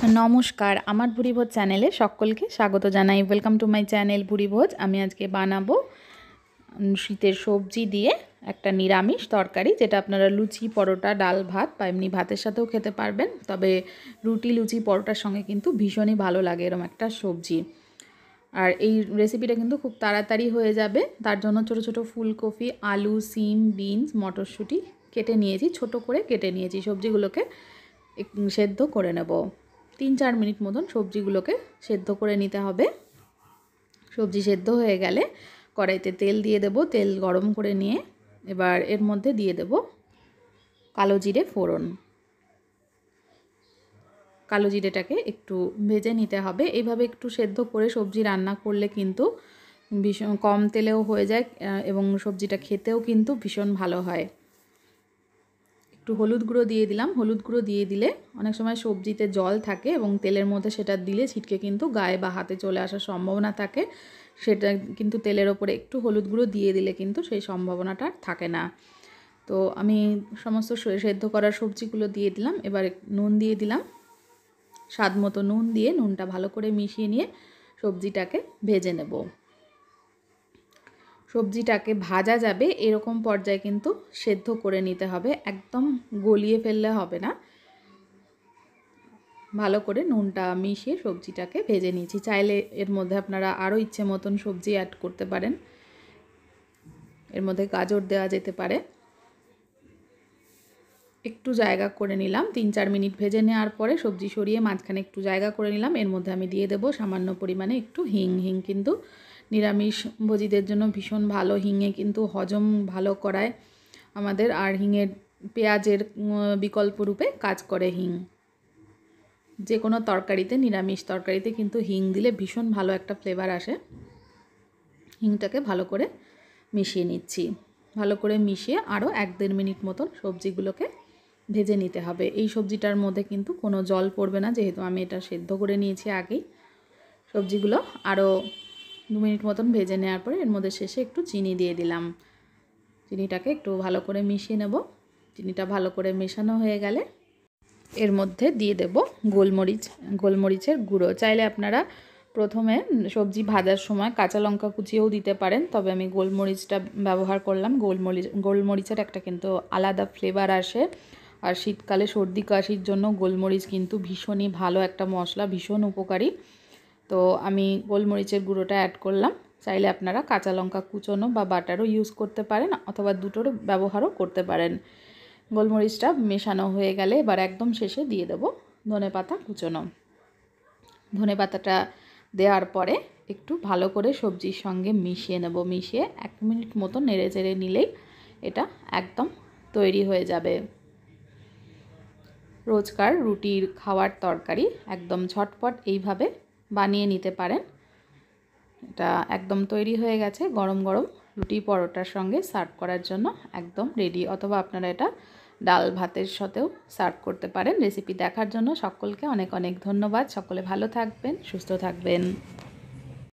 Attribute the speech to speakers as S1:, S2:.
S1: नमस्कार आमार भुरिभोज चैनेले सकलके स्वागत जानाई। Welcome to my channel Bhuribhoj. आमी आजके बानाबो शीतेर सब्जी दिए एकटा निरामिष तरकारी, जेटा आपनारा लुचि परोटा डाल भात बा एमनि भातेर साथेও खेते पारबेन। तबे रुटी लुचि परोटार संगे किन्तु भीषणই भालो लागे एरकम एकटा सब्जी। আর এই রেসিপিটা কিন্তু খুব তাড়াতাড়ি হয়ে যাবে। তার জন্য ছোট ছোট ফুলকপি, আলু, সিম, বিনস, মটরশুঁটি কেটে নিয়েছি, ছোট করে কেটে নিয়েছি। সবজিগুলোকে সেদ্ধ করে নেব। 3-4 মিনিট মতন সবজিগুলোকে সেদ্ধ করে নিতে হবে। সবজি সেদ্ধ হয়ে গেলে কড়াইতে তেল দিয়ে দেব। তেল গরম করে নিয়ে এবার এর মধ্যে দিয়ে দেব কালো জিরে ফোড়ন। কালো জিরেটাকে একটু ভেজে নিতে হবে। এইভাবে একটু সেদ্ধ করে সবজি রান্না করলে কিন্তু ভীষণ কম তেলেও হয়ে যায় এবং সবজিটা খেতেও কিন্তু ভীষণ ভালো হয়। একটু হলুদ গুঁড়ো দিয়ে দিলাম। হলুদ গুঁড়ো দিয়ে দিলে অনেক সময় সবজিতে জল থাকে এবং তেলের মধ্যে সেটা দিলে ছিটকে কিন্তু গায়ে বা হাতে চলে আসার সম্ভাবনা থাকে। সেটা কিন্তু তেলের ওপরে একটু হলুদ গুঁড়ো দিয়ে দিলে কিন্তু সেই সম্ভাবনাটা থাকে না। তো আমি সমস্ত সেদ্ধ করা সবজিগুলো দিয়ে দিলাম। এবার নুন দিয়ে দিলাম, স্বাদ মতো নুন দিয়ে নুনটা ভালো করে মিশিয়ে নিয়ে সবজিটাকে ভেজে নেব। সবজিটাকে ভাজা যাবে এরকম পর্যায়ে কিন্তু সেদ্ধ করে নিতে হবে, একদম গলিয়ে ফেললে হবে না। ভালো করে নুনটা মিশিয়ে সবজিটাকে ভেজে নিয়েছি। চাইলে এর মধ্যে আপনারা আরও ইচ্ছে মতন সবজি অ্যাড করতে পারেন। এর মধ্যে গাজর দেওয়া যেতে পারে। একটু জায়গা করে নিলাম। 3-4 মিনিট ভেজে নেওয়ার পরে সবজি সরিয়ে মাঝখানে একটু জায়গা করে নিলাম। এর মধ্যে আমি দিয়ে দেব সামান্য পরিমাণে একটু হিং। হিং কিন্তু নিরামিষ ভোজীদের জন্য ভীষণ ভালো। হিঙে কিন্তু হজম ভালো করায় আমাদের, আর হিঙের পেঁয়াজের বিকল্প রূপে কাজ করে হিং। যে কোনো তরকারিতে, নিরামিষ তরকারিতে কিন্তু হিং দিলে ভীষণ ভালো একটা ফ্লেভার আসে। হিংটাকে ভালো করে মিশিয়ে নিচ্ছি। ভালো করে মিশিয়ে আরও 1-1.5 মিনিট মতন সবজিগুলোকে ভেজে নিতে হবে। এই সবজিটার মধ্যে কিন্তু কোনো জল পড়বে না, যেহেতু আমি এটা সেদ্ধ করে নিয়েছি আগেই। সবজিগুলো আরও 2 মিনিট মতন ভেজে নেওয়ার পরে এর মধ্যে শেষে একটু চিনি দিয়ে দিলাম। চিনিটাকে একটু ভালো করে মিশিয়ে নেব। চিনিটা ভালো করে মেশানো হয়ে গেলে এর মধ্যে দিয়ে দেব গোলমরিচের গুঁড়ো। চাইলে আপনারা প্রথমে সবজি ভাজার সময় কাঁচা লঙ্কা কুচিয়েও দিতে পারেন, তবে আমি গোলমরিচটা ব্যবহার করলাম। গোলমরিচের একটা কিন্তু আলাদা ফ্লেভার আসে, আর শীতকালে সর্দি কাশির জন্য গোলমরিচ কিন্তু ভীষণই ভালো একটা মশলা, ভীষণ উপকারী। তো আমি গোলমরিচের গুঁড়োটা অ্যাড করলাম। চাইলে আপনারা কাঁচা লঙ্কা কুচোনো বা বাটারও ইউজ করতে পারেন, অথবা দুটোর ব্যবহারও করতে পারেন। গোলমরিচটা মেশানো হয়ে গেলে এবার একদম শেষে দিয়ে দেব ধনেপাতা কুচোনো। ধনেপাতাটা দেওয়ার পরে একটু ভালো করে সবজির সঙ্গে মিশিয়ে নেব। মিশিয়ে 1 মিনিট মতো নেড়ে চেড়ে নিলেই এটা একদম তৈরি হয়ে যাবে। রোজকার রুটির খাওয়ার তরকারি একদম ঝটপট এইভাবে বানিয়ে নিতে পারেন। এটা একদম তৈরি হয়ে গেছে। গরম গরম রুটি পরোটার সঙ্গে সার্ভ করার জন্য একদম রেডি, অথবা আপনারা এটা ডাল ভাতের সাথেও সার্ভ করতে পারেন। রেসিপি দেখার জন্য সকলকে অনেক অনেক ধন্যবাদ। সকলে ভালো থাকবেন, সুস্থ থাকবেন।